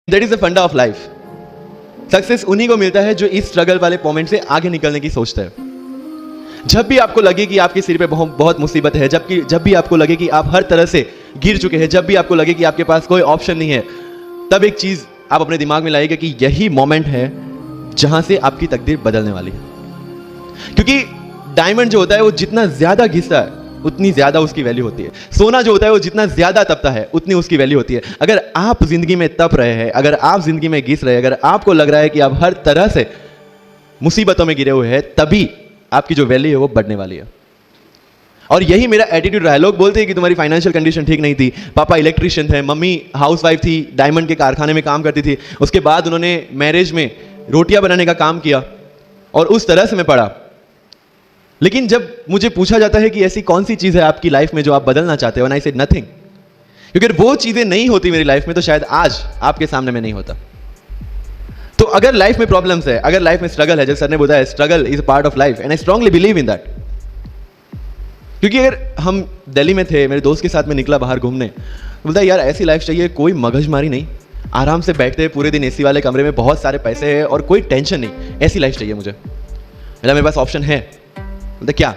That is the फंडा of life. Success उन्हीं को मिलता है जो इस स्ट्रगल वाले मोमेंट से आगे निकलने की सोचते हैं। जब भी आपको लगे कि आपके सिर पे बहुत मुसीबत है, जब भी आपको लगे कि आप हर तरह से गिर चुके हैं, जब भी आपको लगे कि आपके पास कोई ऑप्शन नहीं है, तब एक चीज आप अपने दिमाग में लाइएगा कि यही मोमेंट है जहां से आपकी तकदीर बदलने वाली है। क्योंकि डायमंड जो होता है वो जितना ज्यादा घिसता है उतनी ज्यादा उसकी वैल्यू होती है। सोना जो होता है वो जितना ज्यादा तपता है उतनी उसकी वैल्यू होती है। अगर आप जिंदगी में तप रहे हैं, अगर आप जिंदगी में घिस रहे हैं, अगर आपको लग रहा है कि आप हर तरह से मुसीबतों में गिरे हुए हैं, तभी आपकी जो वैल्यू है वो बढ़ने वाली है। और यही मेरा एटीट्यूड रहा है। लोग बोलते हैं कि तुम्हारी फाइनेंशियल कंडीशन ठीक नहीं थी, पापा इलेक्ट्रिशियन थे, मम्मी हाउसवाइफ थी, डायमंड के कारखाने में काम करती थी, उसके बाद उन्होंने मैरिज में रोटियां बनाने का काम किया और उस तरह से मैं पढ़ा। लेकिन जब मुझे पूछा जाता है कि ऐसी कौन सी चीज है आपकी लाइफ में जो आप बदलना चाहते हो, एंड आई सेड नथिंग। क्योंकि अगर वो चीजें नहीं होती मेरी लाइफ में तो शायद आज आपके सामने मैं नहीं होता। तो अगर लाइफ में प्रॉब्लम्स है, अगर लाइफ में स्ट्रगल है, जैसे सर ने बताया struggle is a part of life, and I strongly believe in that. क्योंकि अगर हम दिल्ली में थे, मेरे दोस्त के साथ में निकला बाहर घूमने, बोलता है यार ऐसी लाइफ चाहिए, कोई मगजमारी नहीं, आराम से बैठते हैं पूरे दिन एसी वाले कमरे में, बहुत सारे पैसे हैं और कोई टेंशन नहीं, ऐसी लाइफ चाहिए मुझे। बोला मेरे पास ऑप्शन है। बोलता क्या?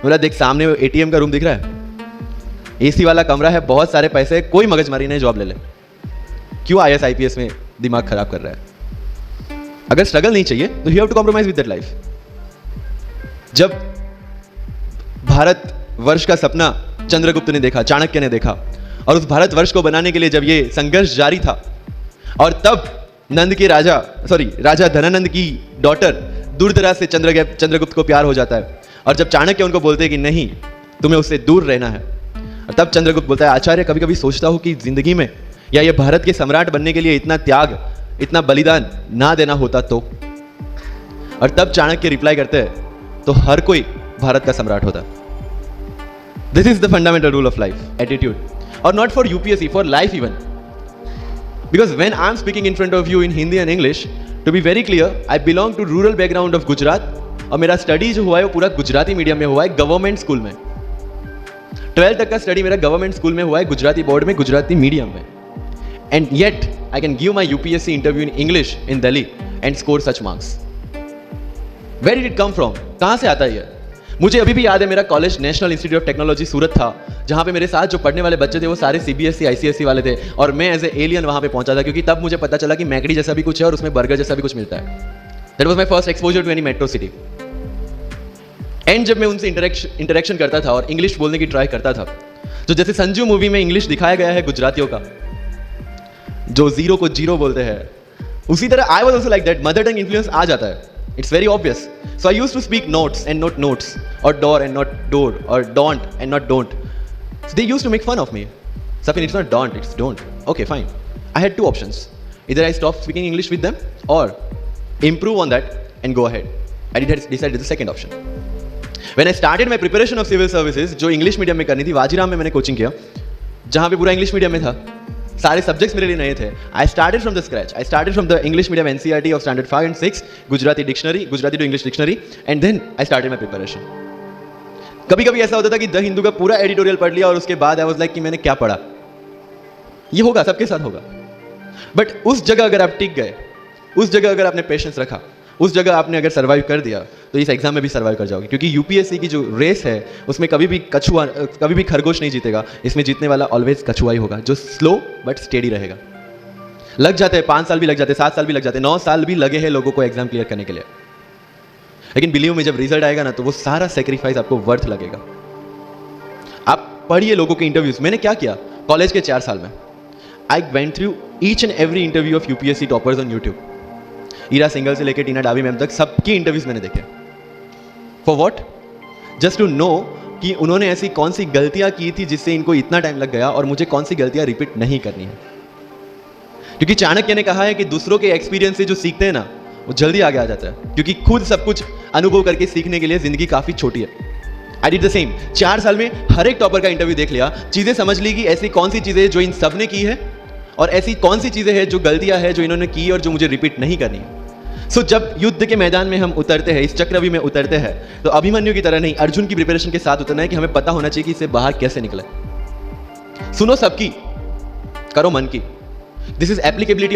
बोला देख सामने एटीएम का रूम दिख रहा है, एसी वाला कमरा है, बहुत सारे पैसे, कोई मगजमारी नहीं, जॉब ले ले। क्यों आईएएस आईपीएस में दिमाग खराब कर रहा है? अगर स्ट्रगल नहीं चाहिए तो you have to compromise with that life. जब भारत वर्ष का सपना चंद्रगुप्त ने देखा, चाणक्य ने देखा, और उस भारत वर्ष को बनाने के लिए जब ये संघर्ष जारी था, और तब राजा धनानंद की डॉटर दूर-दराज से चंद्रगुप्त को प्यार हो जाता है, और जब चाणक्य उनको बोलते हैं कि नहीं तुम्हें उससे दूर रहना है, और तब चंद्रगुप्त बोलता है आचार्य कभी कभी सोचता हूं कि जिंदगी में या ये भारत के सम्राट बनने के लिए इतना त्याग, इतना बलिदान ना देना होता तो। और तब चाणक्य रिप्लाई करते हैं तो हर कोई भारत का सम्राट होता। This is the fundamental rule of life, attitude, और not for UPSC, for life even. Because when I am speaking in front of you in Hindi and English, to be very clear, I belong to rural background of Gujarat, और मेरा study जो हुआ है वो पूरा Gujarati medium में हुआ है, गवर्नमेंट स्कूल में। 12th तक का स्टडी मेरा गवर्नमेंट स्कूल में हुआ है, गुजराती बोर्ड में, गुजराती मीडियम में। And yet, I can give my UPSC interview in English in Delhi and score such marks. Where did it come from? कहाँ से आता है ये? मुझे अभी भी याद है मेरा college national institute of technology Surat था, जहाँ पे मेरे साथ जो पढ़ने वाले बच्चे थे वो सारे CBSE ICSE वाले थे, और मैं एज ए एलियन वहाँ पे पहुँचा था, क्योंकि तब मुझे पता चला कि मैकडी जैसा भी कुछ है और उसमें बर्गर जैसा भी कुछ मिलता है। That was my first exposure to any metro city. And जब मैं उनसे इंटरेक्शन करता था और इंग्लिश बोलने की ट्राई करता था, तो जैसे संजू मूवी में इंग्लिश दिखाया गया है गुजरातियों का, जो जीरो को जीरो बोलते हैं, उसी तरह I was also like that. Mother tongue influence आ जाता है, it's very obvious. So I used to speak notes and not notes, और डोर एंड नॉट डोर, और don't and not don't. They used to make fun of me. सफिन, it's not don't, it's don't. Okay fine, I had two options, either I stop speaking English with them or improve on that and go ahead. I decided the second option. When I started my preparation of civil services, जो English medium में करनी थी, वाजीराम में मैंने coaching किया, जहाँ पे पूरा इंग्लिश मीडियम में था, सारे सब्जेक्ट्स मेरे लिए नए थे। I started from the scratch. I started from the English medium NCERT of standard 5 and 6, Gujarati dictionary, Gujarati to English dictionary, and then I started my preparation. कभी कभी ऐसा होता था कि द हिंदू का पूरा एडिटोरियल पढ़ लिया और उसके बाद I was like कि मैंने क्या पढ़ा। ये होगा, सबके साथ होगा। बट उस जगह अगर आप टिक गए, उस जगह अगर आपने पेशेंस रखा, उस जगह आपने अगर सर्वाइव कर दिया, तो इस एग्जाम में भी सर्वाइव कर जाओगे। क्योंकि यूपीएससी की जो रेस है उसमें कभी भी खरगोश नहीं जीतेगा, इसमें जीतने वाला ऑलवेज कछुआ ही होगा, जो स्लो बट स्टेडी रहेगा। लग जाते हैं 5 साल भी लग जाते हैं, 7 साल भी लग जाते हैं, 9 साल भी लगे हैं लोगों को एग्जाम क्लियर करने के लिए। लेकिन बिलीव में जब रिजल्ट आएगा ना, तो वो सारा सेक्रीफाइस आपको वर्थ लगेगा। आप पढ़िए लोगों के इंटरव्यूज। मैंने क्या किया कॉलेज के 4 साल में, I went through each and every interview of UPSC toppers on YouTube. Ira Singhal से लेकर टीना डाबी मैम तक सबकी इंटरव्यूज मैंने देखे। For what? Just to know कि उन्होंने ऐसी कौन सी गलतियां की थी जिससे इनको इतना टाइम लग गया, और मुझे कौन सी गलतियां रिपीट नहीं करनी है। क्योंकि चाणक्य ने कहा है कि दूसरों के एक्सपीरियंस से जो सीखते हैं ना, वो जल्दी आगे आ जाता है, क्योंकि खुद सब कुछ अनुभव करके सीखने के लिए जिंदगी काफी छोटी है। I did the same. 4 साल में हर एक टॉपर का इंटरव्यू देख लिया, चीजें समझ ली कि ऐसी कौन सी चीजें जो इन सब ने की है, और ऐसी कौन सी चीजें हैं जो गलतियां हैं जो इन्होंने की और जो मुझे रिपीट नहीं करनी है। सो जब युद्ध के मैदान में हम उतरते हैं, इस चक्रव्यूह में उतरते हैं, तो अभिमन्यु की तरह नहीं, अर्जुन की प्रिपरेशन के साथ उतरना है कि हमें पता होना चाहिए कि इससे बाहर कैसे निकले। सुनो सबकी, करो मन की। This is applicability